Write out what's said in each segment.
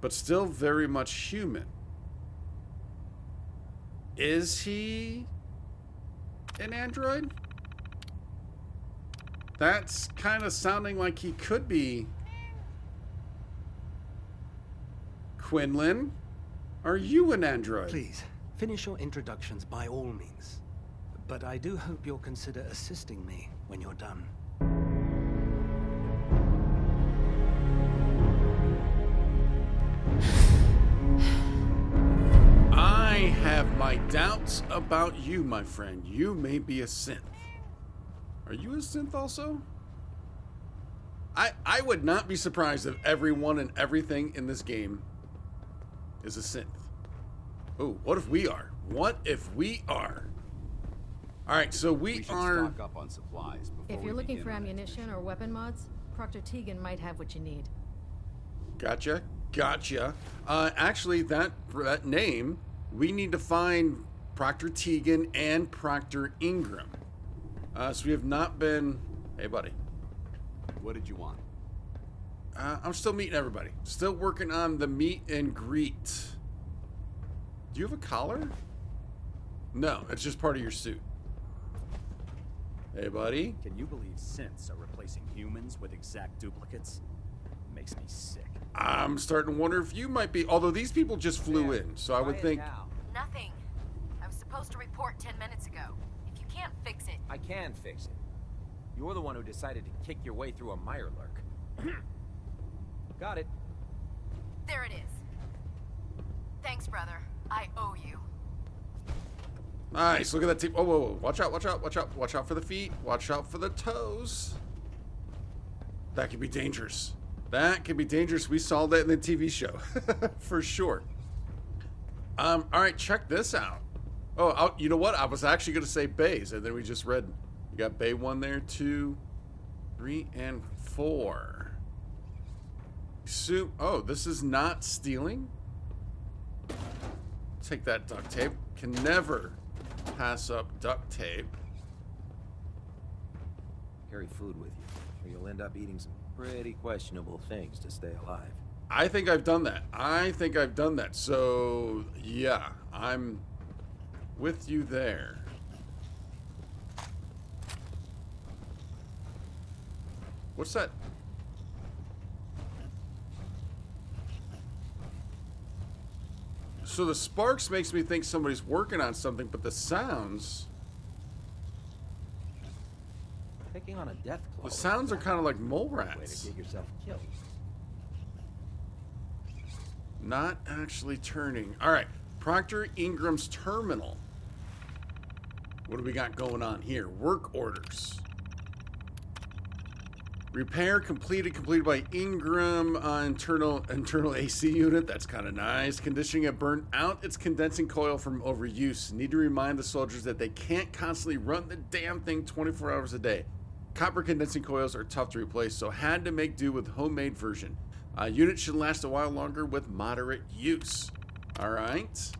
but still very much human. Is he an android? That's kind of sounding like he could be. Quinlan, are you an android? Please, finish your introductions by all means. But I do hope you'll consider assisting me when you're done. I have my doubts about you, my friend. You may be a synth. Are you a synth also? I would not be surprised if everyone and everything in this game is a synth. Oh, what if we are? What if we are? All right, so we are. Stock up on supplies before if you're looking for ammunition or weapon mods, Proctor Tegan might have what you need. Gotcha. Actually, for that name, we need to find Proctor Tegan and Proctor Ingram. So we have not been. Hey, buddy. What did you want? I'm still meeting everybody. Still working on the meet and greet. Do you have a collar? No, it's just part of your suit. Hey, buddy. Can you believe synths are replacing humans with exact duplicates? Makes me sick. I'm starting to wonder if you might be, although these people just flew in, so I would think. Nothing. I was supposed to report 10 minutes ago. If you can't fix it... I can fix it. You're the one who decided to kick your way through a Mirelurk. Got it. There it is. Thanks, brother. I owe you. Nice, look at that team. Oh, whoa. Watch out. Watch out for the feet. Watch out for the toes. That could be dangerous. We saw that in the TV show. For sure. All right, check this out. Oh, you know what? I was actually going to say bays, and then we just read. You got bay 1 there, 2, 3, and 4. Oh, this is not stealing? Take that duct tape. Can never pass up duct tape. Carry food with you, or you'll end up eating some pretty questionable things to stay alive. I think I've done that. So, yeah, I'm with you there. What's that? So the sparks makes me think somebody's working on something, but the sounds... Picking on a death claw. The sounds are kind of like mole Way rats. to get yourself killed. Not actually turning. All right, Proctor Ingram's terminal. What do we got going on here? Work orders. Repair completed by Ingram. Internal AC unit. That's kind of nice. Conditioning have burnt out its condensing coil from overuse. Need to remind the soldiers that they can't constantly run the damn thing 24 hours a day. Copper condensing coils are tough to replace, so had to make do with homemade version. Unit should last a while longer with moderate use. All right.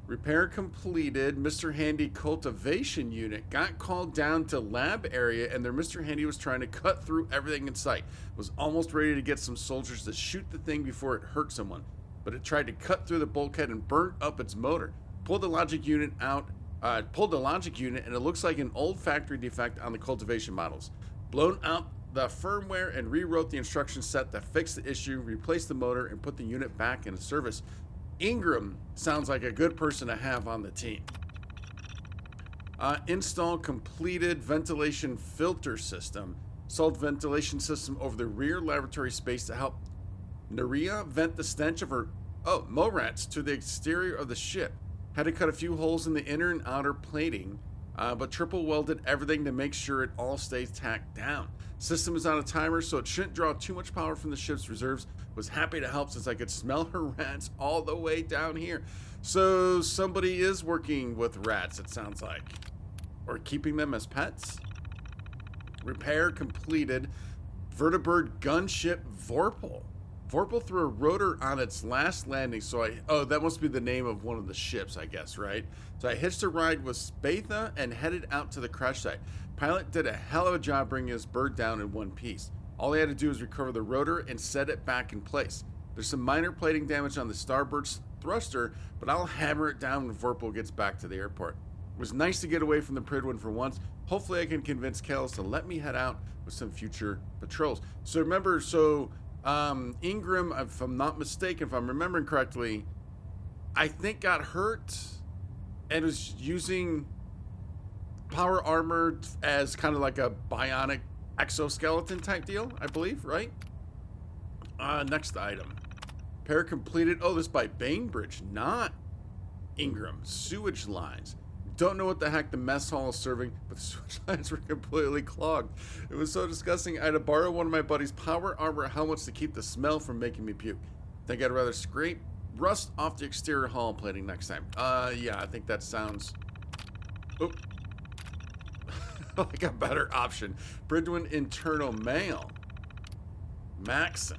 Repair completed. Mr. Handy cultivation unit got called down to lab area, and their Mr. Handy was trying to cut through everything in sight. Was almost ready to get some soldiers to shoot the thing before it hurt someone, but it tried to cut through the bulkhead and burnt up its motor. Pulled the logic unit, and it looks like an old factory defect on the cultivation models. Blown out the firmware and rewrote the instruction set to fix the issue, replaced the motor, and put the unit back into service. Ingram sounds like a good person to have on the team. Install completed ventilation filter system. Installed ventilation system over the rear laboratory space to help Naria vent the stench of her MORADs to the exterior of the ship. Had to cut a few holes in the inner and outer plating, but triple welded everything to make sure it all stays tacked down. System is on a timer, so it shouldn't draw too much power from the ship's reserves. Was happy to help since I could smell her rats all the way down here. So somebody is working with rats, it sounds like. Or keeping them as pets. Repair completed. Vertibird gunship Vorpal. Vorpal threw a rotor on its last landing, so that must be the name of one of the ships, I guess, right? So I hitched a ride with Spatha and headed out to the crash site. Pilot did a hell of a job bringing his bird down in one piece. All he had to do was recover the rotor and set it back in place. There's some minor plating damage on the starboard thruster, but I'll hammer it down when Vorpal gets back to the airport. It was nice to get away from the Pridwin for once. Hopefully I can convince Kells to let me head out with some future patrols. So remember, Ingram, if I'm not mistaken, if I'm remembering correctly, I think got hurt and was using power armor as kind of like a bionic exoskeleton type deal, I believe, right? Next item. Repair completed. Oh, this by Bainbridge, not Ingram. Sewage lines. Don't know what the heck the mess hall is serving, but the sewage lines were completely clogged. It was so disgusting. I had to borrow one of my buddy's power armor helmets to keep the smell from making me puke. Think I'd rather scrape rust off the exterior hull plating next time. Yeah, I think that sounds like a better option. Bridwin internal mail. Maxon.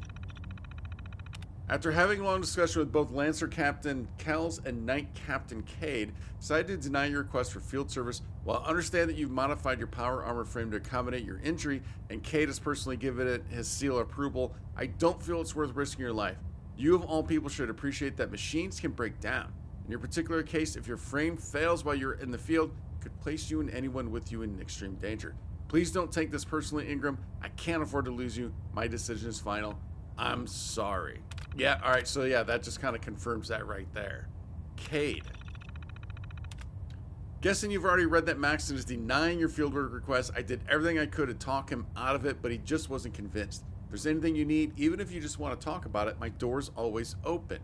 After having a long discussion with both Lancer Captain Kells and Knight Captain Cade, decided to deny your request for field service. While I understand that you've modified your power armor frame to accommodate your injury, and Cade has personally given it his seal of approval, I don't feel it's worth risking your life. You of all people should appreciate that machines can break down. In your particular case, if your frame fails while you're in the field, it could place you and anyone with you in extreme danger. Please don't take this personally, Ingram. I can't afford to lose you. My decision is final. I'm sorry. Yeah, alright, so yeah, that just kind of confirms that right there. Cade. Guessing you've already read that Maxon is denying your fieldwork request. I did everything I could to talk him out of it, but he just wasn't convinced. If there's anything you need, even if you just want to talk about it, my door's always open.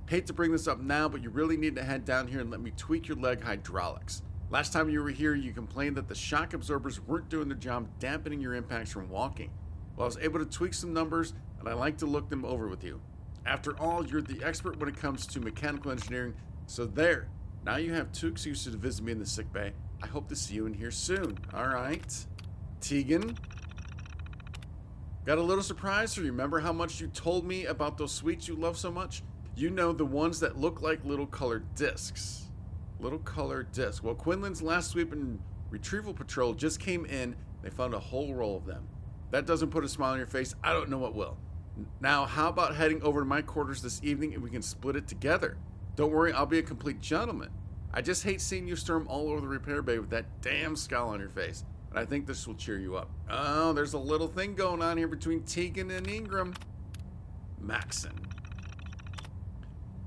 Hate to bring this up now, but you really need to head down here and let me tweak your leg hydraulics. Last time you were here, you complained that the shock absorbers weren't doing their job, dampening your impacts from walking. Well, I was able to tweak some numbers, and I like to look them over with you. After all, you're the expert when it comes to mechanical engineering, so there. Now you have 2 excuses to visit me in the sick bay. I hope to see you in here soon. Alright. Tegan. Got a little surprised, so remember how much you told me about those sweets you love so much? You know, the ones that look like little colored discs. Little colored discs. Well, Quinlan's last sweep and retrieval patrol just came in. They found a whole roll of them. That doesn't put a smile on your face. I don't know what will. Now, how about heading over to my quarters this evening and we can split it together? Don't worry, I'll be a complete gentleman. I just hate seeing you storm all over the repair bay with that damn scowl on your face. And I think this will cheer you up. Oh, there's a little thing going on here between Tegan and Ingram. Maxon.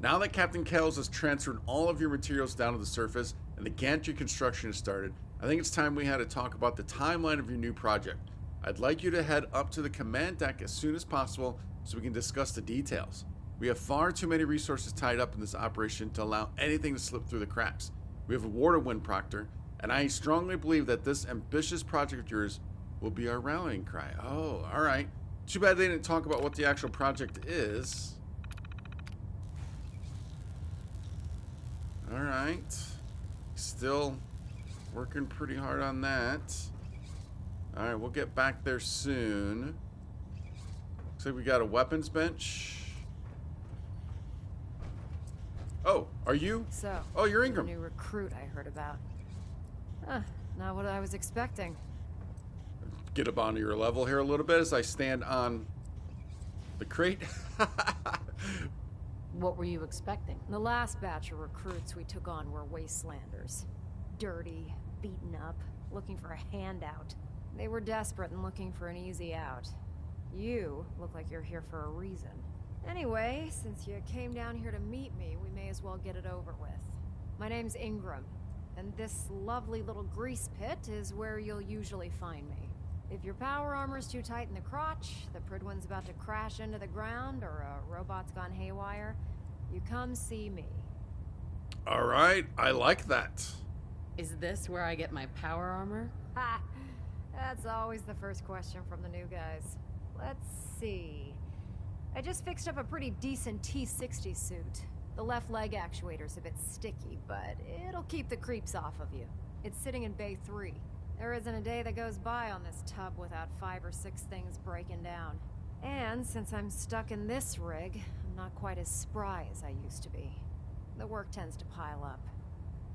Now that Captain Kells has transferred all of your materials down to the surface and the gantry construction has started, I think it's time we had to talk about the timeline of your new project. I'd like you to head up to the command deck as soon as possible so we can discuss the details. We have far too many resources tied up in this operation to allow anything to slip through the cracks. We have a war to win, Proctor, and I strongly believe that this ambitious project of yours will be our rallying cry. Oh, alright. Too bad they didn't talk about what the actual project is. Alright. Still working pretty hard on that. Alright, we'll get back there soon. Looks like we got a weapons bench. Oh, are you? So, Oh, you're Ingram. the new recruit I heard about. Huh, not what I was expecting. Get up onto your level here a little bit as I stand on the crate. What were you expecting? The last batch of recruits we took on were wastelanders. Dirty, beaten up, looking for a handout. They were desperate and looking for an easy out. You look like you're here for a reason. Anyway, since you came down here to meet me, we may as well get it over with. My name's Ingram, and this lovely little grease pit is where you'll usually find me. If your power armor's too tight in the crotch, the Pridwin's about to crash into the ground, or a robot's gone haywire, you come see me. Alright, I like that. Is this where I get my power armor? Ha! That's always the first question from the new guys. Let's see. I just fixed up a pretty decent T-60 suit. The left leg actuator's a bit sticky, but it'll keep the creeps off of you. It's sitting in Bay 3. There isn't a day that goes by on this tub without 5 or 6 things breaking down. And since I'm stuck in this rig, I'm not quite as spry as I used to be. The work tends to pile up.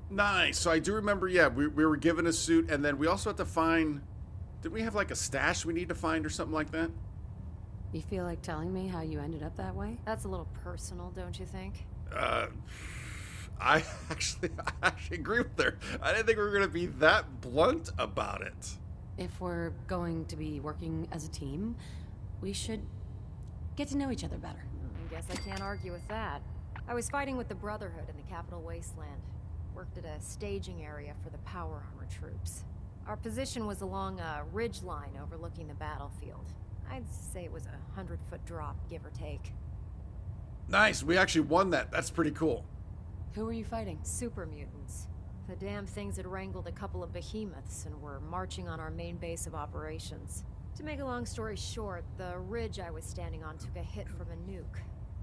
Nice. So I do remember, yeah, we were given a suit, and then we also had to find... Did we have like a stash we need to find or something like that? You feel like telling me how you ended up that way? That's a little personal, don't you think? I actually agree with her. I didn't think we were going to be that blunt about it. If we're going to be working as a team, we should get to know each other better. I guess I can't argue with that. I was fighting with the Brotherhood in the Capital Wasteland. Worked at a staging area for the power armor troops. Our position was along a ridge line overlooking the battlefield. I'd say it was a 100-foot drop, give or take. Nice, we actually won that. That's pretty cool. Who were you fighting? Super mutants. The damn things had wrangled a couple of behemoths and were marching on our main base of operations. To make a long story short, the ridge I was standing on took a hit from a nuke.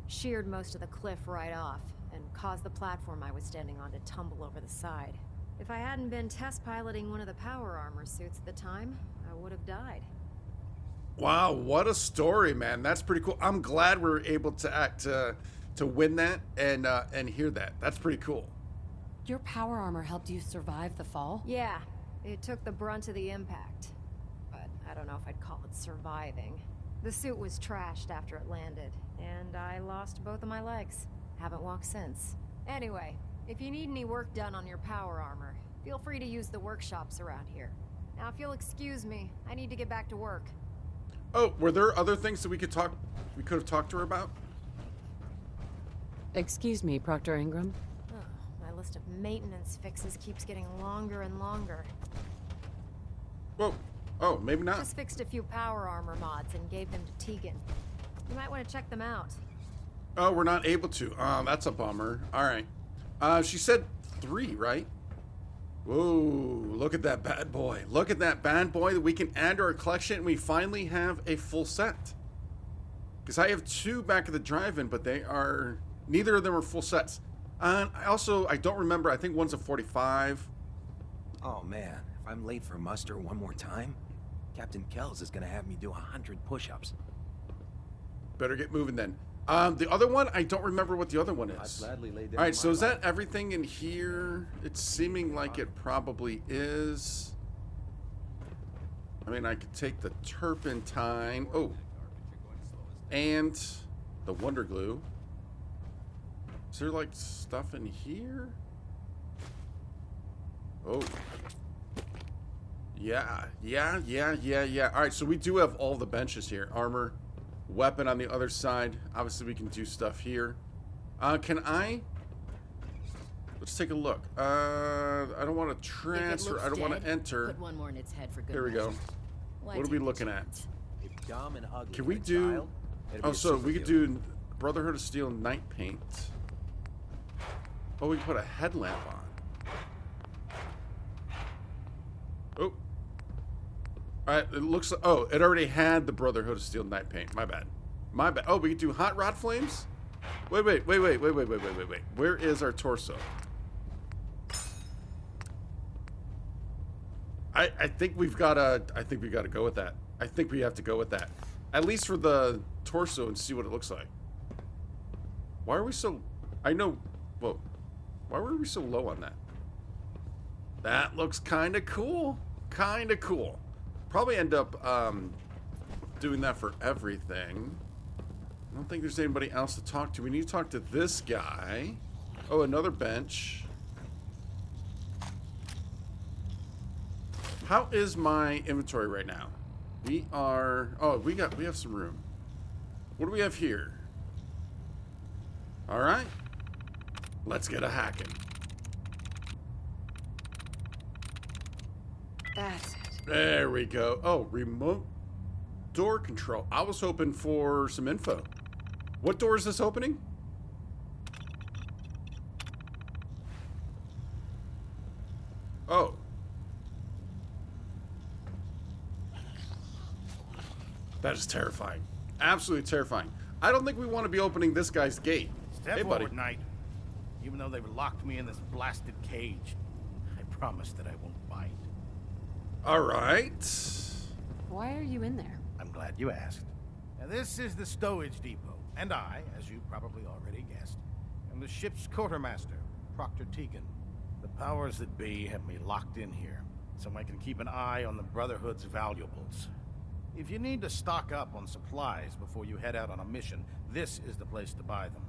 Sheared most of the cliff right off, and caused the platform I was standing on to tumble over the side. If I hadn't been test piloting one of the power armor suits at the time, I would have died. Wow, what a story, man. That's pretty cool. I'm glad we were able to win that and hear that. That's pretty cool. Your power armor helped you survive the fall? Yeah, it took the brunt of the impact. But I don't know if I'd call it surviving. The suit was trashed after it landed, and I lost both of my legs. Haven't walked since. Anyway, if you need any work done on your power armor, feel free to use the workshops around here. Now, if you'll excuse me, I need to get back to work. Oh, were there other things that we could have talked to her about? Excuse me, Proctor Ingram. Oh, my list of maintenance fixes keeps getting longer and longer. Whoa. Oh, maybe not. Just fixed a few power armor mods and gave them to Tegan. You might want to check them out. Oh, we're not able to. That's a bummer. All right. She said 3, right? Whoa, look at that bad boy. Look at that bad boy that we can add to our collection, and we finally have a full set. Because I have 2 back at the drive-in, but neither of them are full sets. I don't remember, I think one's a 45. Oh man, if I'm late for muster one more time, Captain Kells is gonna have me do 100 push-ups. Better get moving then. The other one, I don't remember what the other one is. I'd gladly lay down Alright, so my is life. that everything in here? It's seeming like it probably is. I mean, I could take the turpentine. Oh. And the Wonder Glue. Is there, like, stuff in here? Oh. Yeah. Alright, so we do have all the benches here. Armor. Weapon on the other side. Obviously, we can do stuff here. Can I? Let's take a look. I don't want to transfer. I don't want to enter. Put one more in its head for good Here we go. measure. Why What are we take a looking at? chance? If dumb and ugly Can are we a do? child, it'd be Oh, a so we could superhero. do Brotherhood of Steel night paint. Oh, we can put a headlamp on. Oh. Alright, it looks like, oh, it already had the Brotherhood of Steel night paint. My bad. Oh, we can do hot rod flames? Wait. Where is our torso? I think we've gotta go with that. I think we have to go with that. At least for the torso and see what it looks like. Why are we so, whoa. Why were we so low on that? That looks kinda cool. Probably end up doing that for everything. I don't think there's anybody else to talk to. We need to talk to this guy. Oh, another bench. How is my inventory right now? We have some room. What do we have here? All right. Let's get a hacking. That's it. There we go. Oh, remote door control. I was hoping for some info. What door is this opening? Oh. That is terrifying. Absolutely terrifying. I don't think we want to be opening this guy's gate. Step Hey, buddy. forward, Knight. Even though they've locked me in this blasted cage, I promise that I won't bite. All right. Why are you in there? I'm glad you asked. Now, this is the stowage depot, and I, as you probably already guessed, am the ship's quartermaster, Proctor Tegan. The powers that be have me locked in here, so I can keep an eye on the Brotherhood's valuables. If you need to stock up on supplies before you head out on a mission, this is the place to buy them.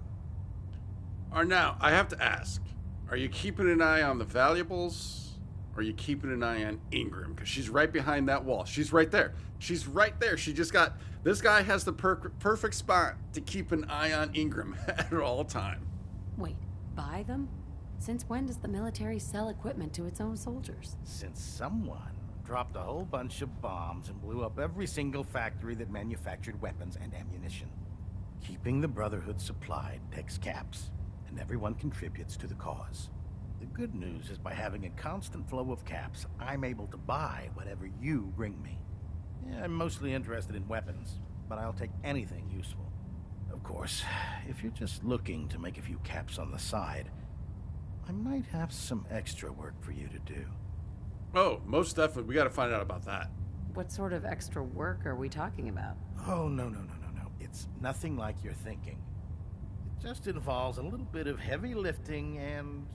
Or now, I have to ask, are you keeping an eye on the valuables? Or are you keeping an eye on Ingram? Because she's right behind that wall. She's right there. She's right there. She just got... This guy has the perfect spot to keep an eye on Ingram at all time. Wait, buy them? Since when does the military sell equipment to its own soldiers? Since someone dropped a whole bunch of bombs and blew up every single factory that manufactured weapons and ammunition. Keeping the Brotherhood supplied takes caps, and everyone contributes to the cause. The good news is by having a constant flow of caps, I'm able to buy whatever you bring me. Yeah, I'm mostly interested in weapons, but I'll take anything useful. Of course, if you're just looking to make a few caps on the side, I might have some extra work for you to do. Oh, most definitely. We got to find out about that. What sort of extra work are we talking about? Oh, no. It's nothing like you're thinking. It just involves a little bit of heavy lifting and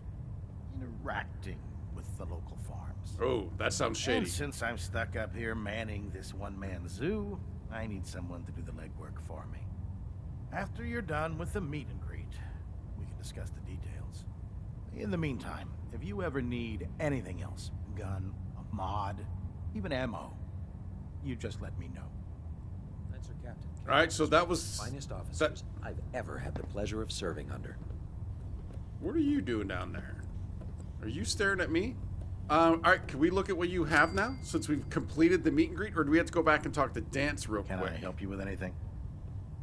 interacting with the local farms. Oh, that sounds shady. And since I'm stuck up here manning this one-man zoo, I need someone to do the legwork for me. After you're done with the meet and greet, we can discuss the details. In the meantime, if you ever need anything else, gun, a mod, even ammo, you just let me know. That's our captain. All right, so that was... Finest officers I've ever had the pleasure of serving under. What are you doing down there? Are you staring at me? All right, can we look at what you have now, since we've completed the meet and greet, or do we have to go back and talk to Dance real quick? Can I help you with anything?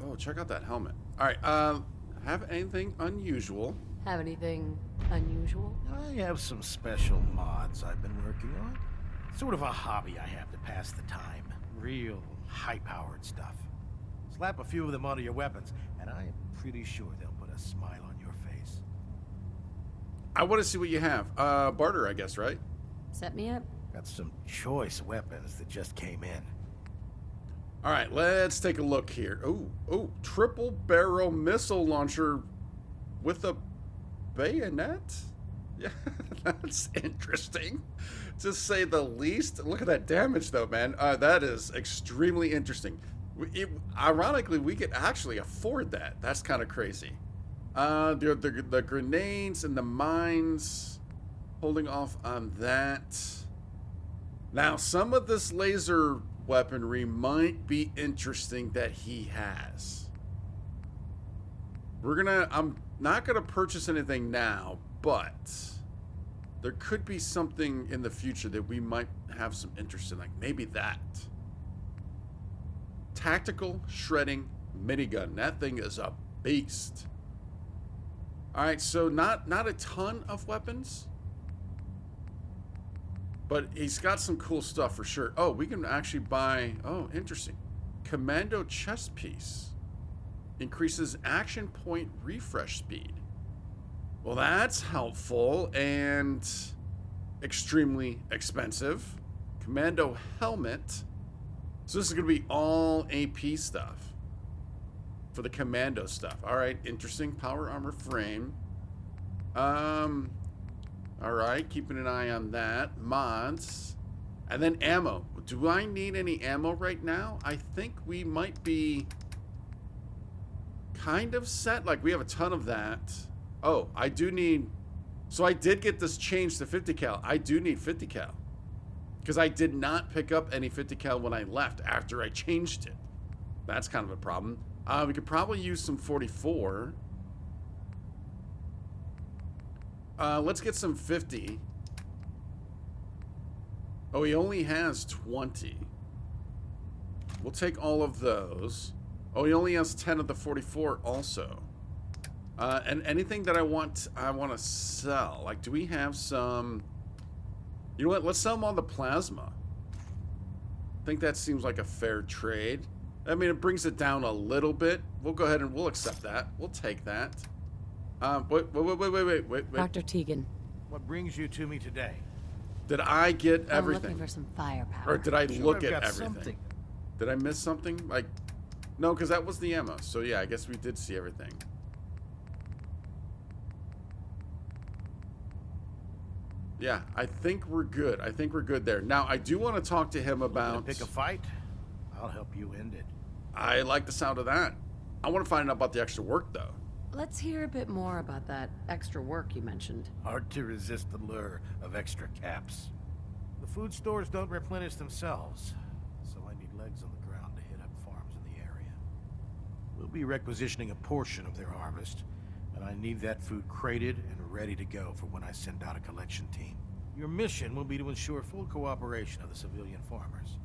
Oh, check out that helmet. All right, have anything unusual? Have anything unusual? I have some special mods I've been working on. Sort of a hobby I have to pass the time. Real high-powered stuff. Slap a few of them onto your weapons, and I'm pretty sure they'll put a smile on your face. I want to see what you have. Barter, I guess, right? Set me up. Got some choice weapons that just came in. All right, let's take a look here. Oh, triple barrel missile launcher with a bayonet? Yeah, that's interesting, to say the least. Look at that damage, though, man. That is extremely interesting. Ironically, we could actually afford that. That's kind of crazy. The grenades and the mines, holding off on that. Now, some of this laser weaponry might be interesting that he has. I'm not gonna purchase anything now, but there could be something in the future that we might have some interest in, like maybe that. Tactical shredding minigun. That thing is a beast. All right, so not a ton of weapons, but he's got some cool stuff for sure. Oh, we can actually buy, oh, interesting. Commando chest piece. Increases action point refresh speed. Well, that's helpful and extremely expensive. Commando helmet. So this is going to be all AP stuff for the commando stuff. All right, interesting. Power armor frame. All right, keeping an eye on that. Mods. And then ammo. Do I need any ammo right now? I think we might be kind of set. Like, we have a ton of that. Oh, I do need... So I did get this changed to 50 cal. I do need 50 cal. Because I did not pick up any 50 cal when I left after I changed it. That's kind of a problem. We could probably use some 44. Let's get some 50. Oh, he only has 20. We'll take all of those. Oh, he only has 10 of the 44 also. And anything that I want to sell. Like, do we have some... You know what? Let's sell them on the plasma. I think that seems like a fair trade. I mean, it brings it down a little bit. We'll go ahead and we'll accept that. We'll take that. Wait. Dr. Tegan. What brings you to me today? Did I get I'm everything? looking for some firepower. Or did I Sure, look I've at got everything? something. Did I miss something? Like, no, because that was the ammo. So yeah, I guess we did see everything. Yeah, I think we're good. I think we're good there. Now, I do want to talk to him about... Pick a fight? I'll help you end it. I like the sound of that. I want to find out about the extra work, though. Let's hear a bit more about that extra work you mentioned. Hard to resist the lure of extra caps. The food stores don't replenish themselves, so I need legs on the ground to hit up farms in the area. We'll be requisitioning a portion of their harvest, and I need that food crated and ready to go for when I send out a collection team. Your mission will be to ensure full cooperation of the civilian farmers,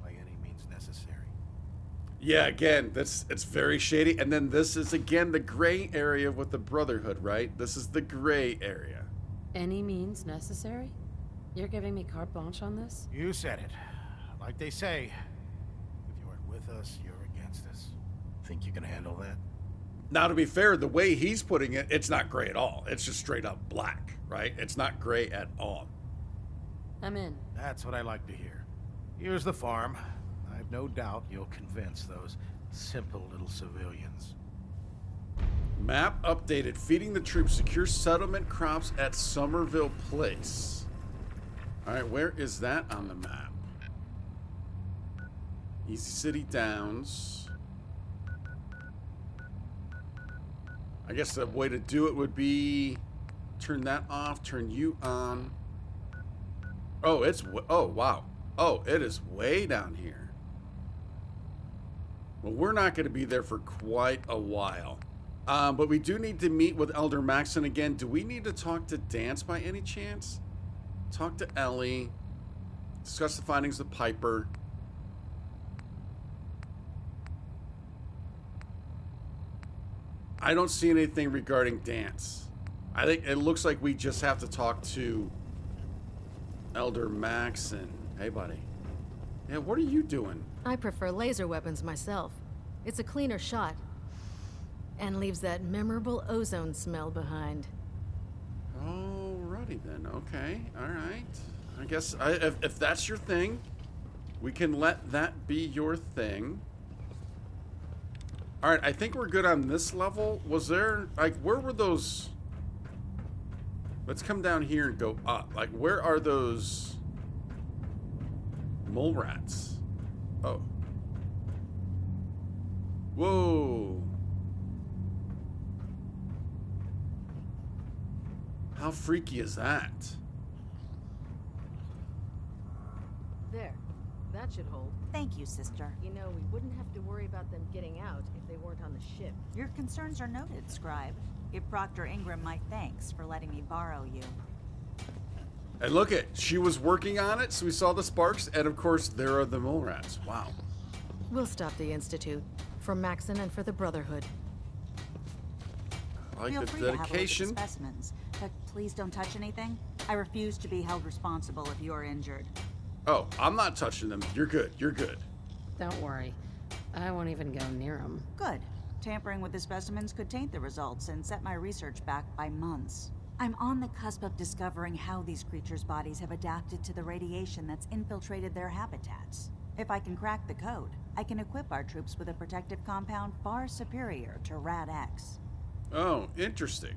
by any means necessary. Yeah, again, it's very shady. And then this is, again, the gray area with the Brotherhood, right? This is the gray area. Any means necessary? You're giving me carte blanche on this? You said it. Like they say, if you aren't with us, you're against us. Think you can handle that? Now, to be fair, the way he's putting it, it's not gray at all. It's just straight up black, right? It's not gray at all. I'm in. That's what I like to hear. Here's the farm. I've no doubt you'll convince those simple little civilians. Map updated. Feeding the troops. Secure settlement crops at Somerville Place. All right, where is that on the map? Easy City Downs. I guess the way to do it would be turn that off, turn you on. Oh, oh, wow. Oh, it is way down here. Well, we're not going to be there for quite a while. But we do need to meet with Elder Maxon again. Do we need to talk to Dance by any chance? Talk to Ellie. Discuss the findings of Piper. I don't see anything regarding Dance. I think it looks like we just have to talk to Elder Maxon. Hey, buddy. Yeah, what are you doing? I prefer laser weapons myself. It's a cleaner shot. And leaves that memorable ozone smell behind. Alrighty then. Okay. Alright. I guess if that's your thing, we can let that be your thing. Alright, I think we're good on this level. Was there, like, where were those? Let's come down here and go up. Like, where are those mole rats? Oh. Whoa. How freaky is that? There. That should hold. Thank you, sister. You know, we wouldn't have to worry about them getting out if they weren't on the ship. Your concerns are noted, Scribe. Give Proctor Ingram my thanks for letting me borrow you. And look at, she was working on it, so we saw the sparks, and of course, there are the mole rats. Wow. We'll stop the Institute. For Maxon and for the Brotherhood. I like Feel the free to have a look at the dedication. specimens, but please don't touch anything. I refuse to be held responsible if you are injured. Oh, I'm not touching them. You're good. You're good. Don't worry. I won't even go near them. Good. Tampering with the specimens could taint the results and set my research back by months. I'm on the cusp of discovering how these creatures' bodies have adapted to the radiation that's infiltrated their habitats. If I can crack the code, I can equip our troops with a protective compound far superior to Rad-X. Oh, interesting.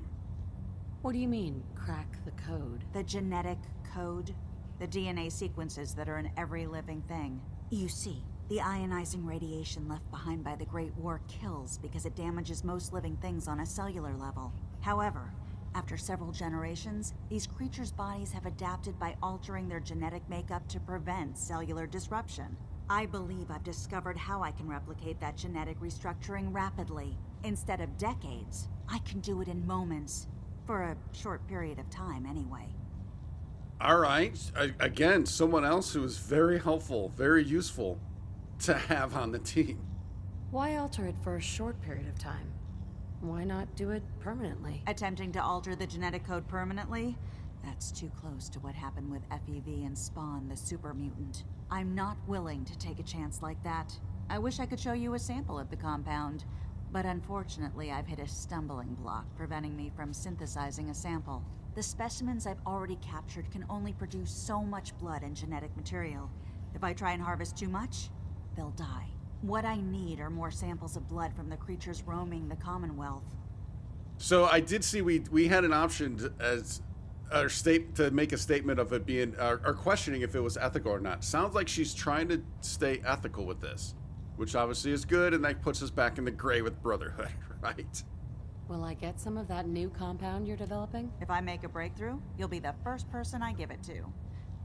What do you mean, crack the code? The genetic code. The DNA sequences that are in every living thing. You see, the ionizing radiation left behind by the Great War kills because it damages most living things on a cellular level. However, after several generations, these creatures' bodies have adapted by altering their genetic makeup to prevent cellular disruption. I believe I've discovered how I can replicate that genetic restructuring rapidly. Instead of decades, I can do it in moments. For a short period of time, anyway. All right. Again, someone else who is very helpful, very useful to have on the team. Why alter it for a short period of time? Why not do it permanently? Attempting to alter the genetic code permanently? That's too close to what happened with FEV and Spawn, the super mutant. I'm not willing to take a chance like that. I wish I could show you a sample of the compound, but unfortunately I've hit a stumbling block preventing me from synthesizing a sample. The specimens I've already captured can only produce so much blood and genetic material. If I try and harvest too much, they'll die. What I need are more samples of blood from the creatures roaming the Commonwealth. So I did see we had an option as or to make a statement of it being, or questioning if it was ethical or not. Sounds like she's trying to stay ethical with this, which obviously is good, and that puts us back in the gray with Brotherhood, right? Will I get some of that new compound you're developing? If I make a breakthrough, you'll be the first person I give it to.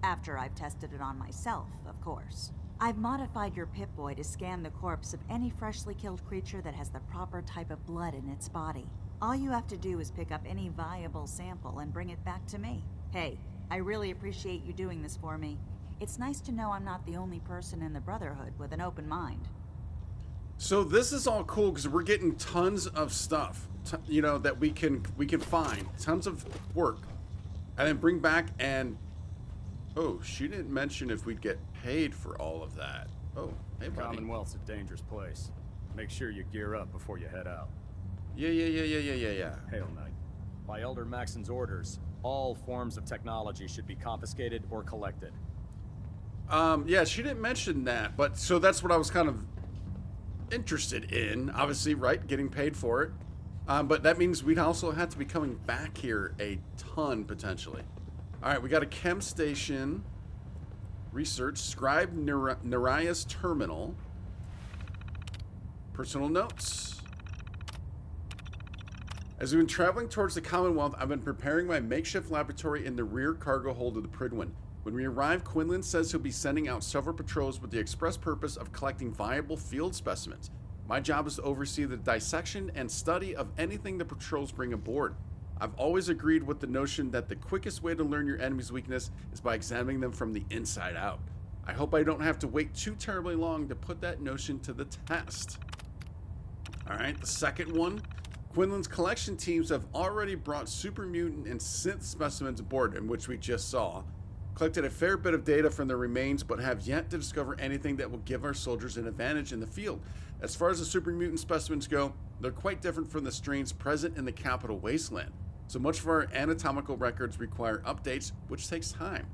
After I've tested it on myself, of course. I've modified your Pip-Boy to scan the corpse of any freshly killed creature that has the proper type of blood in its body. All you have to do is pick up any viable sample and bring it back to me. Hey, I really appreciate you doing this for me. It's nice to know I'm not the only person in the Brotherhood with an open mind. So this is all cool because we're getting tons of stuff, you know, that we can find, tons of work, and then bring back. And oh, she didn't mention if we'd get paid for all of that. Oh, hey, buddy. Commonwealth's a dangerous place. Make sure you gear up before you head out. Yeah. Hail Knight. By Elder Maxon's orders, all forms of technology should be confiscated or collected. Yeah, she didn't mention that, but so that's what I was kind of interested in. Obviously, right, getting paid for it. But that means we'd also have to be coming back here a ton, potentially. All right, we got a chem station. Research. Scribe Naraya's terminal. Personal notes. As we've been traveling towards the Commonwealth, I've been preparing my makeshift laboratory in the rear cargo hold of the Pridwin. When we arrive, Quinlan says he'll be sending out several patrols with the express purpose of collecting viable field specimens. My job is to oversee the dissection and study of anything the patrols bring aboard. I've always agreed with the notion that the quickest way to learn your enemy's weakness is by examining them from the inside out. I hope I don't have to wait too terribly long to put that notion to the test. All right, the second one. Quinlan's collection teams have already brought super mutant and synth specimens aboard, in which we just saw. Collected a fair bit of data from their remains, but have yet to discover anything that will give our soldiers an advantage in the field. As far as the super mutant specimens go, they're quite different from the strains present in the capital wasteland. So much of our anatomical records require updates, which takes time.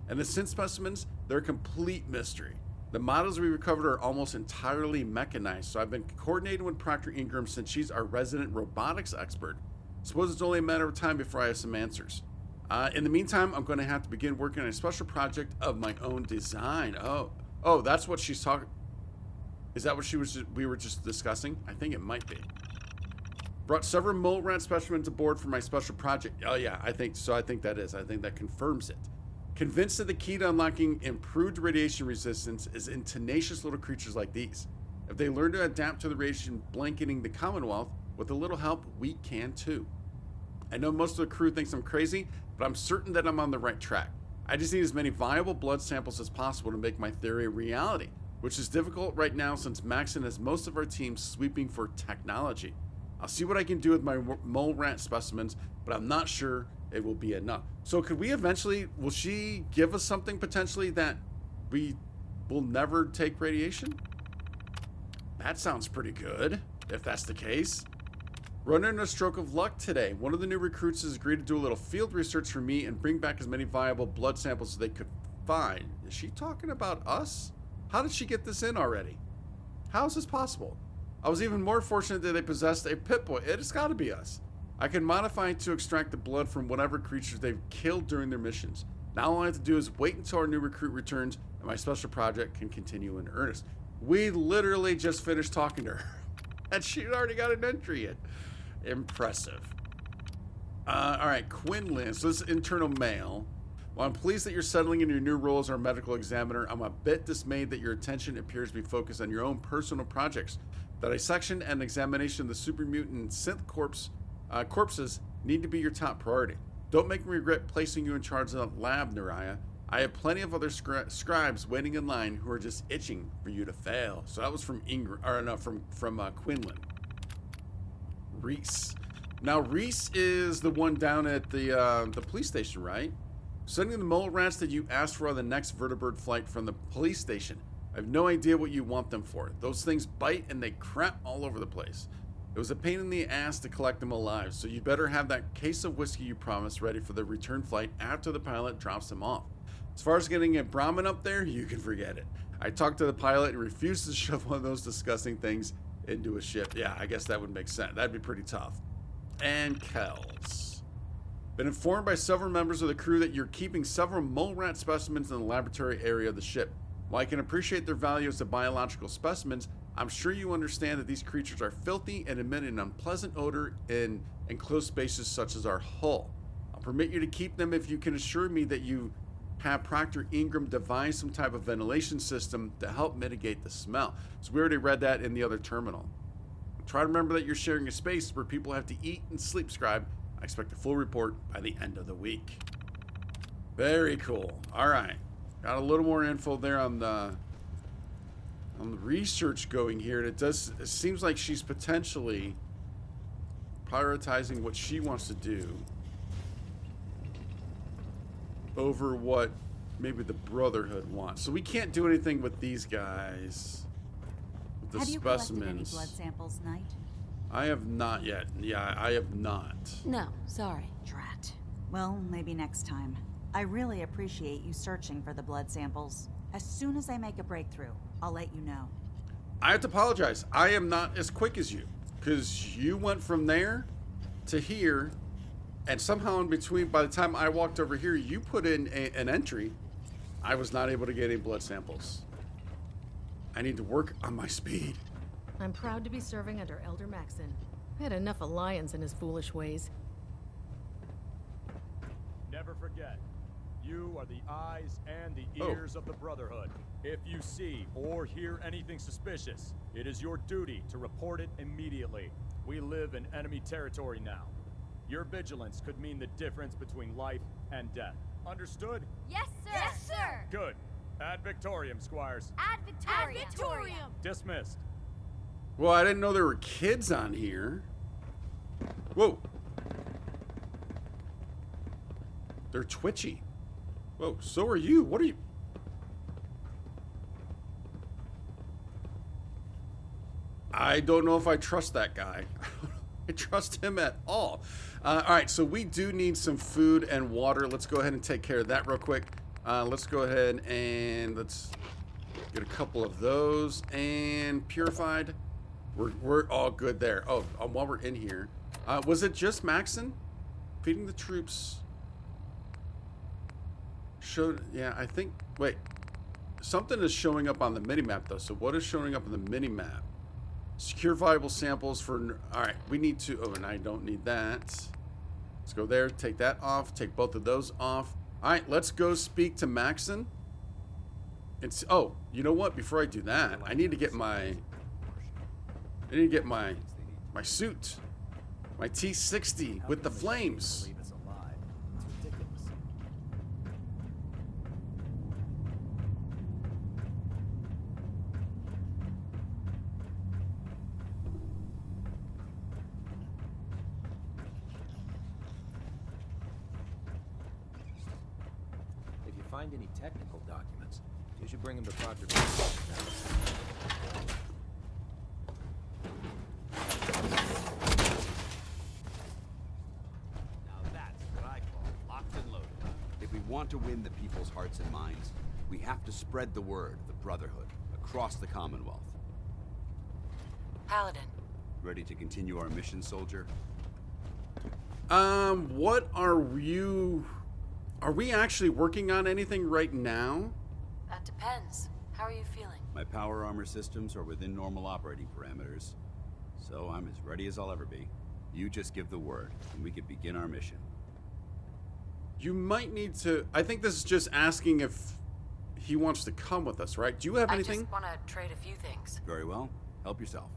And the synth specimens, they're a complete mystery. The models we recovered are almost entirely mechanized, so I've been coordinating with Proctor Ingram since she's our resident robotics expert. Suppose it's only a matter of time before I have some answers. In the meantime, I'm going to have to begin working on a special project of my own design. Oh, that's what she's talking. Is that what we were just discussing? I think it might be. Brought several mole rat specimens aboard for my special project. Oh yeah, I think that confirms it. Convinced that the key to unlocking improved radiation resistance is in tenacious little creatures like these. If they learn to adapt to the radiation blanketing the Commonwealth, with a little help, we can too. I know most of the crew thinks I'm crazy, but I'm certain that I'm on the right track. I just need as many viable blood samples as possible to make my theory a reality, which is difficult right now since Maxon has most of our team sweeping for technology. I'll see what I can do with my mole rat specimens, but I'm not sure it will be enough. So could we eventually, will she give us something potentially that we will never take radiation? That sounds pretty good, if that's the case. Running a stroke of luck today. One of the new recruits has agreed to do a little field research for me and bring back as many viable blood samples as they could find. Is she talking about us? How did she get this in already? How is this possible? I was even more fortunate that they possessed a Pip-Boy. It's got to be us. I can modify it to extract the blood from whatever creatures they've killed during their missions. Now all I have to do is wait until our new recruit returns and my special project can continue in earnest. We literally just finished talking to her and she'd already got an entry in. Impressive. All right, Quinlan. So this is internal mail. While I'm pleased that you're settling into your new role as our medical examiner, I'm a bit dismayed that your attention appears to be focused on your own personal projects. The dissection and examination of the super mutant synth corpses need to be your top priority. Don't make me regret placing you in charge of the lab, Naraya. I have plenty of other scribes waiting in line who are just itching for you to fail. So that was from Quinlan. Reese. Now Reese is the one down at the police station, right? Sending the mole rats that you asked for on the next vertibird flight from the police station. I have no idea what you want them for. Those things bite and they crap all over the place. It was a pain in the ass to collect them alive, so you better have that case of whiskey you promised ready for the return flight after the pilot drops them off. As far as getting a Brahmin up there, you can forget it. I talked to the pilot and refused to shove one of those disgusting things into a ship. Yeah, I guess that would make sense. That'd be pretty tough. And Kells. Been informed by several members of the crew that you're keeping several mole rat specimens in the laboratory area of the ship. While I can appreciate their value as biological specimens, I'm sure you understand that these creatures are filthy and emit an unpleasant odor in enclosed spaces such as our hull. I'll permit you to keep them if you can assure me that you have Proctor Ingram devise some type of ventilation system to help mitigate the smell. So we already read that in the other terminal. Try to remember that you're sharing a space where people have to eat and sleep, Scribe. I expect a full report by the end of the week. Very cool. All right. Got a little more info there on the research going here. And it seems like she's potentially prioritizing what she wants to do over what maybe the Brotherhood wants. So we can't do anything with these guys. With the Have you specimens. collected any blood samples, Knight? I have not yet. Yeah, I have not. No, sorry. Drat. Well, maybe next time. I really appreciate you searching for the blood samples. As soon as I make a breakthrough, I'll let you know. I have to apologize. I am not as quick as you. Because you went from there to here, and somehow in between, by the time I walked over here, you put in an entry. I was not able to get any blood samples. I need to work on my speed. I'm proud to be serving under Elder Maxon. I had enough of Lyons and his foolish ways. Never forget, you are the eyes and the ears of the Brotherhood. If you see or hear anything suspicious, it is your duty to report it immediately. We live in enemy territory now. Your vigilance could mean the difference between life and death. Understood? Yes, sir. Yes, sir. Good. Ad Victoriam, Squires. Ad Victoriam. Ad Victoriam. Dismissed. Well, I didn't know there were kids on here. Whoa. They're twitchy. Whoa, so are you. What are you? I don't know if I trust that guy. I trust him at all. All right, so we do need some food and water. Let's go ahead and take care of that real quick. Let's go ahead and let's get a couple of those. And purified. We're all good there. Oh, while we're in here, was it just Maxon? Feeding the troops. Showed, yeah, I think, wait. Something is showing up on the minimap though. So what is showing up on the minimap? Secure viable samples for, all right, we need to, oh, and I don't need that. Let's go there, take that off, take both of those off. All right, let's go speak to Maxon. It's, oh, you know what? Before I do that, I need to get my suit, my T60 with the flames. If you find any technical documents, you should bring them to Proctor. If we want to win the people's hearts and minds, we have to spread the word of the Brotherhood across the Commonwealth. Paladin. Ready to continue our mission, soldier? What are you... Are we actually working on anything right now? That depends. How are you feeling? My power armor systems are within normal operating parameters, so I'm as ready as I'll ever be. You just give the word, and we can begin our mission. You might need to... I think this is just asking if he wants to come with us, right? Do you have anything? I just want to trade a few things. Very well. Help yourself.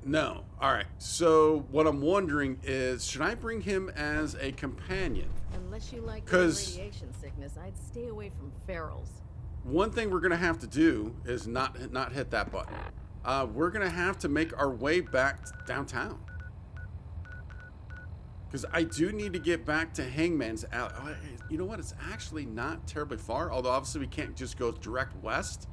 No. All right. So what I'm wondering is, should I bring him as a companion? Unless you like 'Cause- radiation sickness, I'd stay away from ferals. One thing we're going to have to do is not hit that button. We're going to have to make our way back downtown. Because I do need to get back to Hangman's Alley. Oh, you know what? It's actually not terribly far. Although obviously we can't just go direct west.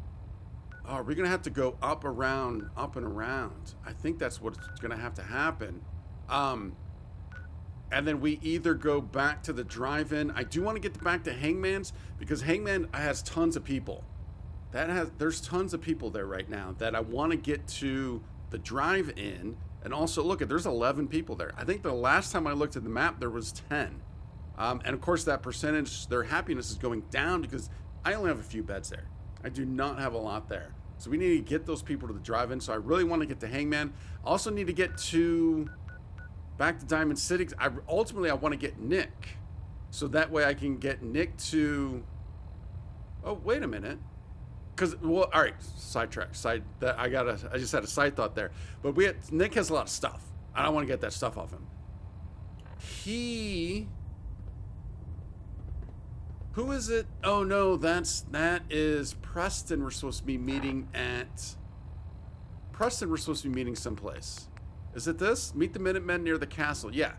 Oh, we're going to have to go up and around. I think that's what's going to have to happen. And then we either go back to the drive-in. I do want to get back to Hangman's because Hangman has tons of people. There's tons of people there right now that I want to get to the drive-in And also, look, there's 11 people there. I think the last time I looked at the map, there was 10. And of course, that percentage, their happiness is going down because I only have a few beds there. I do not have a lot there. So we need to get those people to the drive-in. So I really want to get to Hangman. I also need to get back to Diamond City. Ultimately, I want to get Nick. So that way I can get Nick to... Oh, wait a minute. Because, well, all right, sidetrack. I just had a side thought there. But Nick has a lot of stuff. I don't want to get that stuff off him. Who is it? Oh no, that is Preston. We're supposed to be meeting at Preston. We're supposed to be meeting someplace. Is it this? Meet the Minutemen near the castle. Yeah,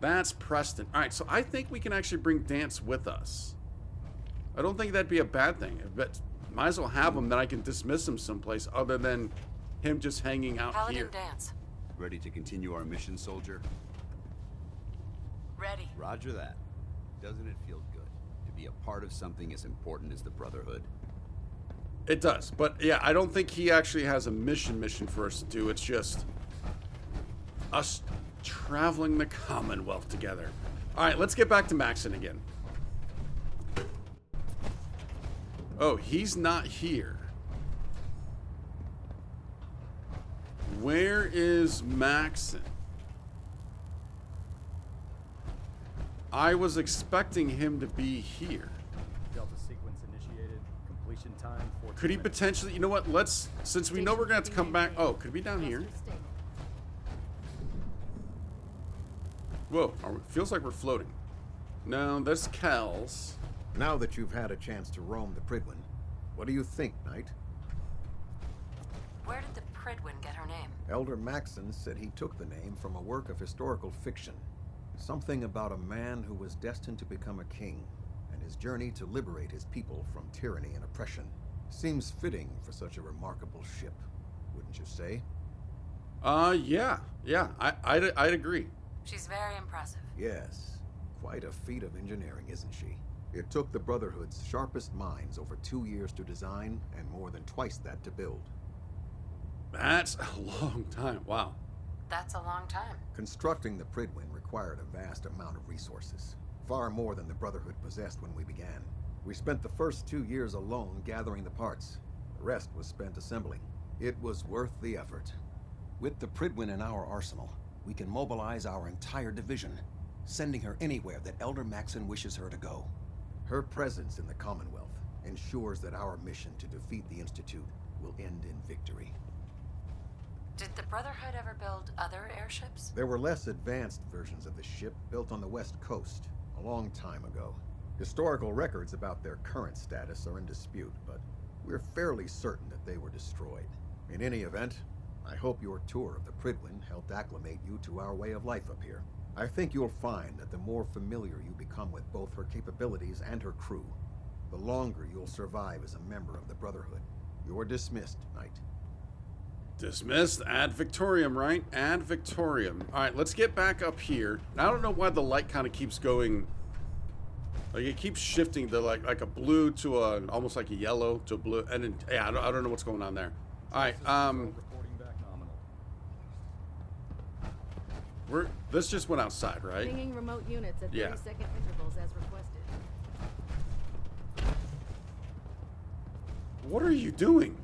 that's Preston. All right, so I think we can actually bring Dance with us. I don't think that'd be a bad thing. But might as well have him. Then I can dismiss him someplace other than him just hanging out Paladin here. Dance. Ready to continue our mission, soldier? Ready. Roger that. Doesn't it feel good to be a part of something as important as the Brotherhood? It does, but yeah, I don't think he actually has a mission for us to do. It's just us traveling the Commonwealth together. All right, let's get back to Maxon again. Oh, he's not here. Where is Maxon? I was expecting him to be here. Delta sequence initiated. Completion time 14 Could he minutes. potentially, you know what, since we know we're gonna have to come back. Oh, could it be down here? Whoa, feels like we're floating. No, that's Kel's. Now that you've had a chance to roam the Pridwin, what do you think, Knight? Where did the Pridwin get her name? Elder Maxon said he took the name from a work of historical fiction. Something about a man who was destined to become a king, and his journey to liberate his people from tyranny and oppression. Seems fitting for such a remarkable ship, wouldn't you say? Yeah, I'd agree. She's very impressive. Yes, quite a feat of engineering, isn't she? It took the Brotherhood's sharpest minds over 2 years to design, and more than twice that to build. That's a long time, wow. That's a long time. Constructing the Pridwin required a vast amount of resources, far more than the Brotherhood possessed when we began. We spent the first 2 years alone gathering the parts. The rest was spent assembling. It was worth the effort. With the Pridwin in our arsenal, we can mobilize our entire division, sending her anywhere that Elder Maxon wishes her to go. Her presence in the Commonwealth ensures that our mission to defeat the Institute will end in victory. Did the Brotherhood ever build other airships? There were less advanced versions of the ship built on the West Coast a long time ago. Historical records about their current status are in dispute, but we're fairly certain that they were destroyed. In any event, I hope your tour of the Pridwin helped acclimate you to our way of life up here. I think you'll find that the more familiar you become with both her capabilities and her crew, the longer you'll survive as a member of the Brotherhood. You're dismissed, Knight. Dismissed. Ad Victorium, right? Ad Victorium. All right, let's get back up here. I don't know why the light kind of keeps going. Like it keeps shifting to like a blue to a almost like a yellow to a blue, and then, yeah, I don't know what's going on there. All right, Reporting back nominal. this just went outside, right? Pinging remote units at Yeah. 30-second intervals as requested. What are you doing?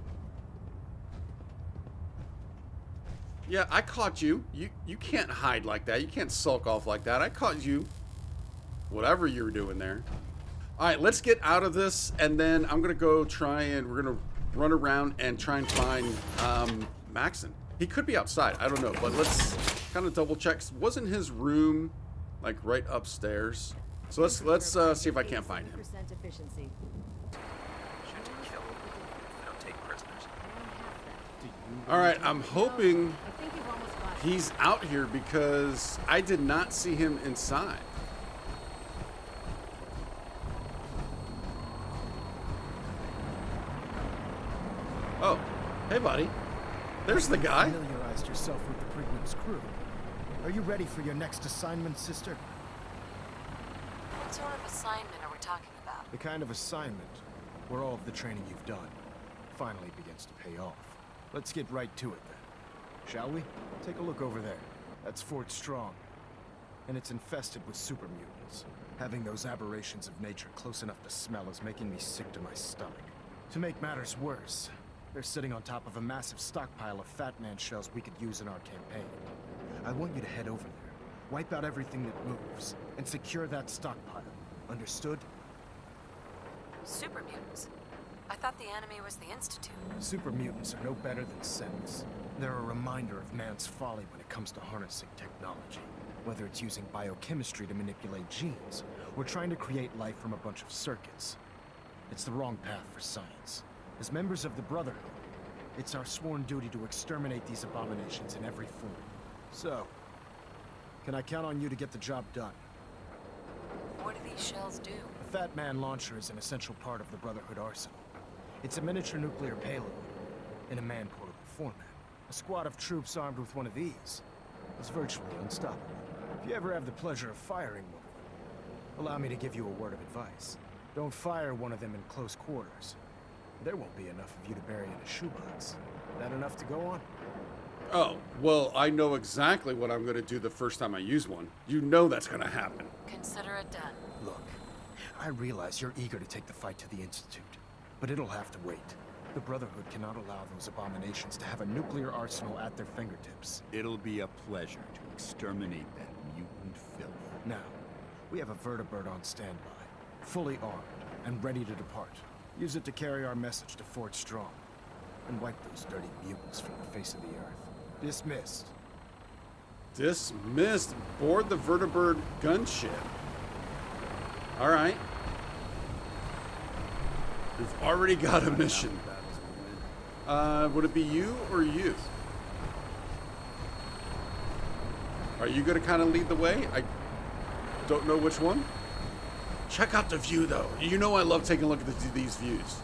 Yeah, I caught you. You can't hide like that. You can't sulk off like that. I caught you. Whatever you were doing there. All right, let's get out of this, and then I'm gonna go we're gonna run around and try and find Maxon. He could be outside. I don't know, but let's kind of double check. Wasn't his room like right upstairs? So let's see if I can't find him. Efficiency. Shoot and kill. We don't take prisoners. All right, I'm hoping I think you've almost got it. he's out here because I did not see him inside. Oh, hey buddy. There's the guy. Familiarized yourself with the Pridwin's crew. Are you ready for your next assignment, sister? What sort of assignment are we talking about? The kind of assignment where all of the training you've done finally begins to pay off. Let's get right to it then. Shall we? Take a look over there. That's Fort Strong. And it's infested with super mutants. Having those aberrations of nature close enough to smell is making me sick to my stomach. To make matters worse, they're sitting on top of a massive stockpile of Fat Man shells we could use in our campaign. I want you to head over there, wipe out everything that moves, and secure that stockpile. Understood? Super mutants? I thought the enemy was the Institute. Super mutants are no better than Sens. They're a reminder of man's folly when it comes to harnessing technology. Whether it's using biochemistry to manipulate genes, or trying to create life from a bunch of circuits. It's the wrong path for science. As members of the Brotherhood, it's our sworn duty to exterminate these abominations in every form. So, can I count on you to get the job done? What do these shells do? The Fat Man launcher is an essential part of the Brotherhood arsenal. It's a miniature nuclear payload, in a man-portable format. A squad of troops armed with one of these is virtually unstoppable. If you ever have the pleasure of firing one of them, allow me to give you a word of advice. Don't fire one of them in close quarters. There won't be enough of you to bury in a shoebox. That enough to go on? Oh, well, I know exactly what I'm going to do the first time I use one. You know that's going to happen. Consider it done. Look, I realize you're eager to take the fight to the Institute, but it'll have to wait. The Brotherhood cannot allow those abominations to have a nuclear arsenal at their fingertips. It'll be a pleasure to exterminate that mutant filth. Now, we have a vertibird on standby, fully armed and ready to depart. Use it to carry our message to Fort Strong, and wipe those dirty mutants from the face of the earth. Dismissed. Dismissed. Board the vertibird gunship. All right. We've already got a mission. Would it be you or you? Are you going to kind of lead the way? I don't know which one. Check out the view, though. You know I love taking a look at these views.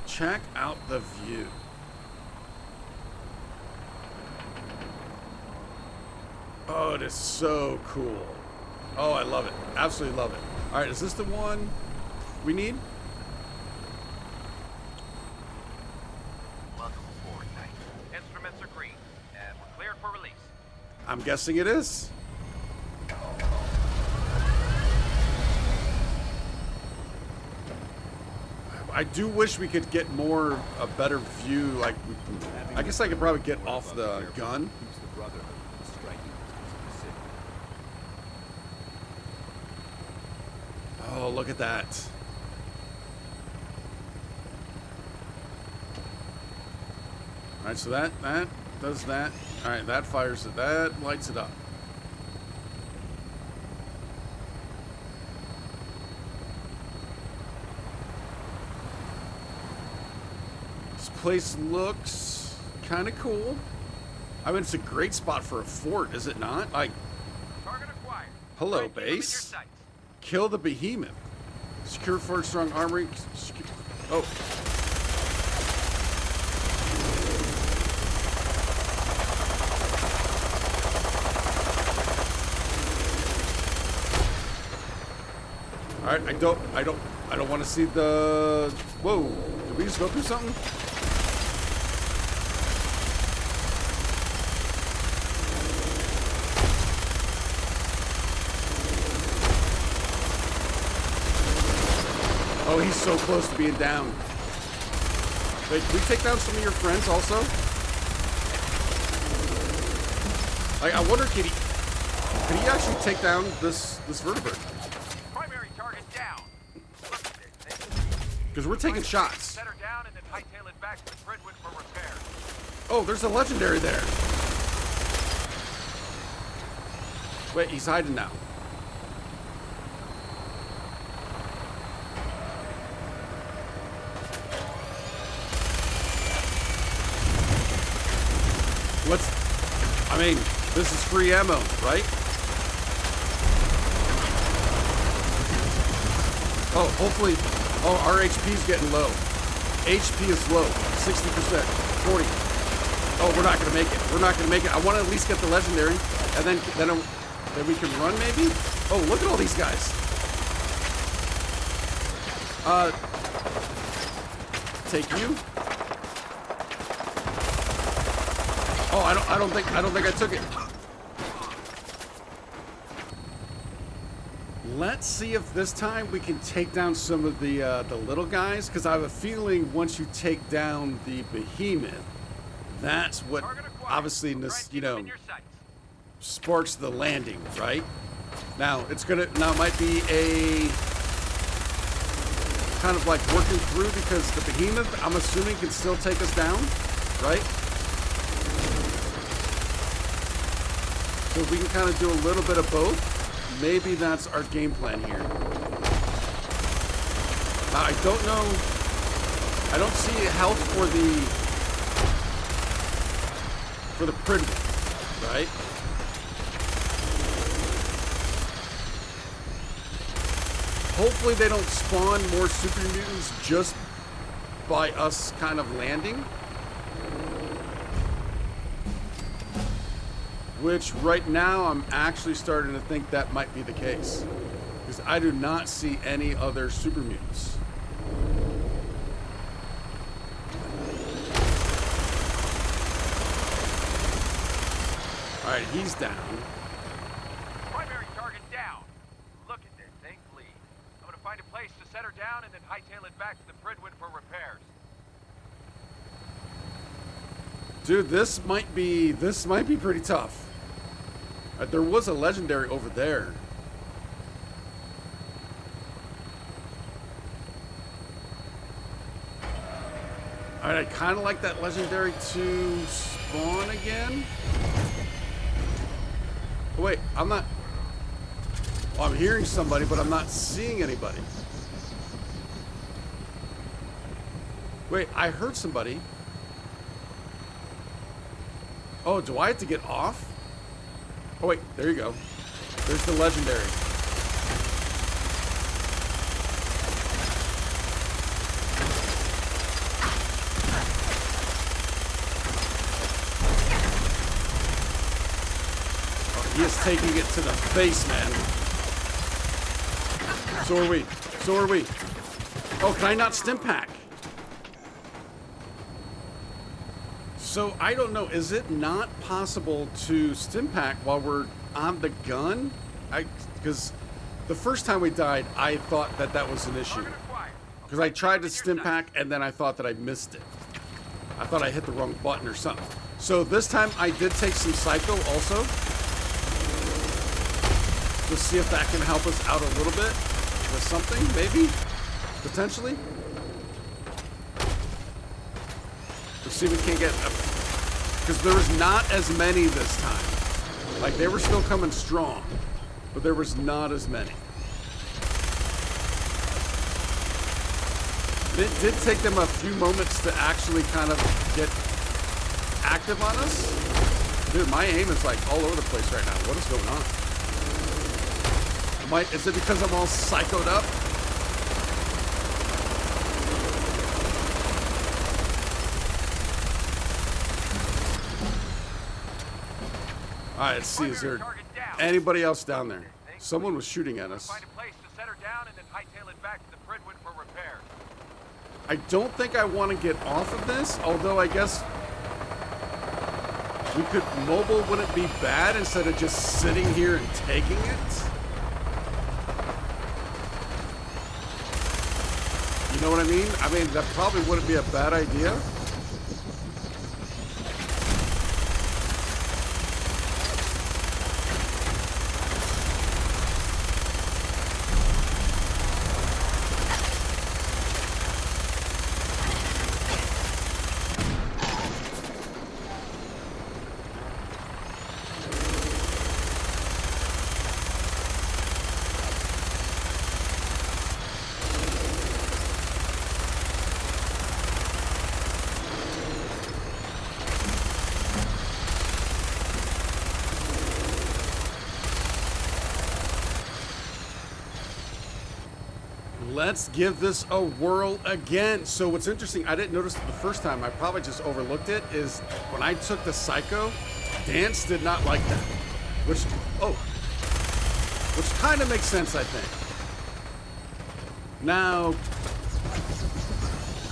Check out the view. Oh, it is so cool. Oh, I love it. Absolutely love it. All right, is this the one we need? Welcome aboard, Knight. Instruments are green, and we're cleared for release. I'm guessing it is. I do wish we could get a better view. Like, I guess I could probably get off the gun. Oh, look at that. All right, so that does that. All right, that fires it. That lights it up. This place looks kind of cool. I mean, it's a great spot for a fort, is it not? Like, Target acquired. hello, base. Kill the behemoth. Secure Fort Strong armory. Oh. All right, I don't want to see the. Whoa! Did we just go through something? Oh, he's so close to being down. Wait, can we take down some of your friends also? Like, I wonder, could he actually take down this vertebrate? Primary target down. Because we're taking shots. Set her down and then hightail it back to the Fredwick for repair. Oh, there's a legendary there. Wait, he's hiding now. I mean, this is free ammo, right? Oh, hopefully, our HP's getting low. HP is low, 60%, 40. Oh, we're not gonna make it. We're not gonna make it. I want to at least get the legendary, and then we can run maybe. Oh, look at all these guys. Take you. Oh, I don't think I took it. Let's see if this time we can take down some of the little guys, because I have a feeling once you take down the behemoth, that's what obviously sparks the landing, right? Now it might be a kind of like working through, because the behemoth, I'm assuming, can still take us down, right? So we can kind of do a little bit of both. Maybe that's our game plan here. Now, I don't know. I don't see health for the Pridwood, right? Hopefully they don't spawn more super mutants just by us kind of landing. Which right now I'm actually starting to think that might be the case, because I do not see any other super mutants. All right, he's down. Primary target down. Look at this thing bleed. I'm gonna find a place to set her down and then hightail it back to the Pridwood for repairs. Dude, this might be pretty tough. There was a legendary over there. All right, I kind of like that legendary to spawn again. Oh, wait, I'm not. Oh, I'm hearing somebody, but I'm not seeing anybody. Wait, I heard somebody. Oh, do I have to get off? Oh, wait, there you go. There's the legendary. Oh, he is taking it to the face, man. So are we. So are we. Oh, can I not stim pack? So, I don't know, is it not possible to stim pack while we're on the gun? Because the first time we died, I thought that was an issue. Because I tried to stim pack and then I thought that I missed it. I thought I hit the wrong button or something. So this time I did take some Psycho also. To see if that can help us out a little bit with something, maybe? Potentially? Let's see if we can get, because there was not as many this time. Like, they were still coming strong, but there was not as many. It did take them a few moments to actually kind of get active on us. Dude, my aim is like all over the place right now. What is going on? Is it because I'm all psychoed up? Alright, let's see, is there anybody else down there? Someone was shooting at us. Find a place to set her down and then hightail it back to the Pridwood for repairs. I don't think I want to get off of this, although I guess we could mobile wouldn't be bad instead of just sitting here and taking it. You know what I mean? I mean, that probably wouldn't be a bad idea. Let's give this a whirl again. So what's interesting, I didn't notice it the first time, I probably just overlooked it, is when I took the Psycho, Dance did not like that. Which kind of makes sense, I think. Now,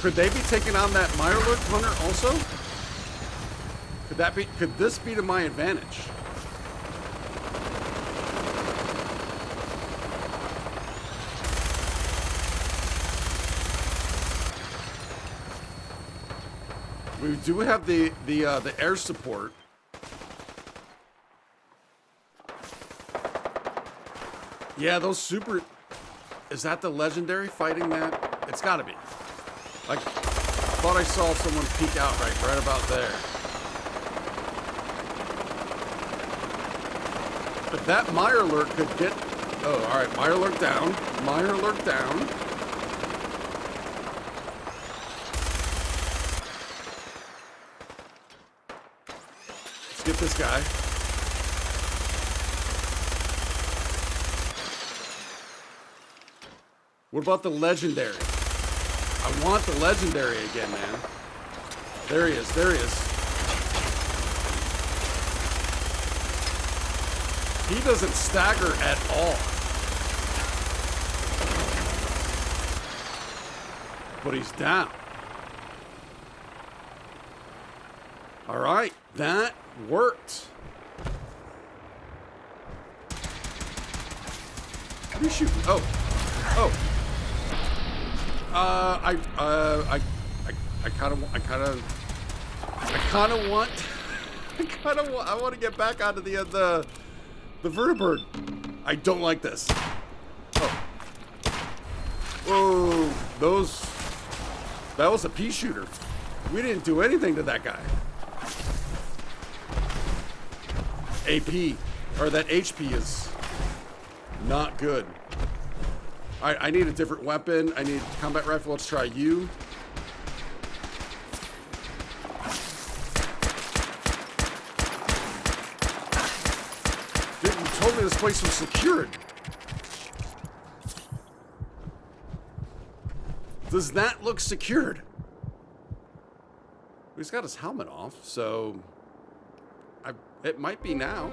could they be taking on that Mirelurk hunter also? Could Could this be to my advantage? We do have the air support. Yeah, those super. Is that the legendary fighting that? It's got to be. Like, thought I saw someone peek out right about there. But that Mirelurk could get. Oh, all right. Mirelurk down. Mirelurk down. Let's get this guy. What about the legendary? I want the legendary again, man. There he is. There he is. He doesn't stagger at all. But he's down. All right, that worked. What are you shooting? Oh. Oh. I want to get back onto the vertibird. I don't like this. Oh. Whoa, that was a pea shooter. We didn't do anything to that guy. AP, or that HP is not good. All right, I need a different weapon. I need a combat rifle. Let's try you. Dude, you told me this place was secured. Does that look secured? He's got his helmet off, so it might be now.